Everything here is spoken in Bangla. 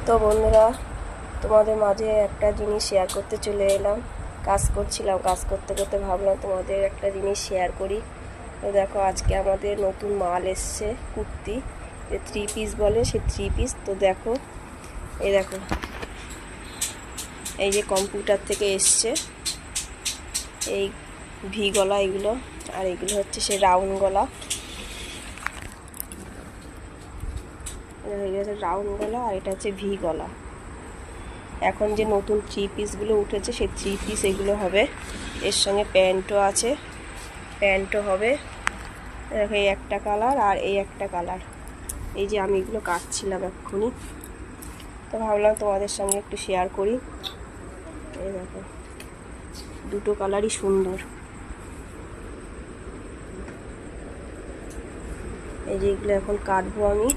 তো বন্ধুরা, তোমাদের মাঝে একটা জিনিস শেয়ার করতে চলে এলাম। কাজ করছিলাম, কাজ করতে করতে ভাবলাম তোমাদের একটা জিনিস শেয়ার করি। তো দেখো, আজকে আমাদের নতুন মাল এসছে, কুর্তি, যে 3 পিস বলে, সে 3 পিস। তো দেখো, দেখো, এই যে কম্পিউটার থেকে এসছে, এই ভি গলা এগুলো, আর এগুলো হচ্ছে সে রাউন্ড গলা। রাউন্ড গলা, আর এটা হচ্ছে ভি গলা। এখন যে নতুন 3 পিসগুলো উঠেছে, সেই 3 পিস এগুলো হবে। এর সঙ্গে প্যান্টও আছে, প্যান্টও হবে। দেখো, এই একটা কালার আর এই একটা কালার। এই যে আমি এগুলো কাটছিলাম এক্ষুনি, তো ভাবলাম তোমাদের সঙ্গে একটু শেয়ার করি। এই দেখো, দুটো কালারই সুন্দর। এই যে এগুলো এখন কাটবো আমি।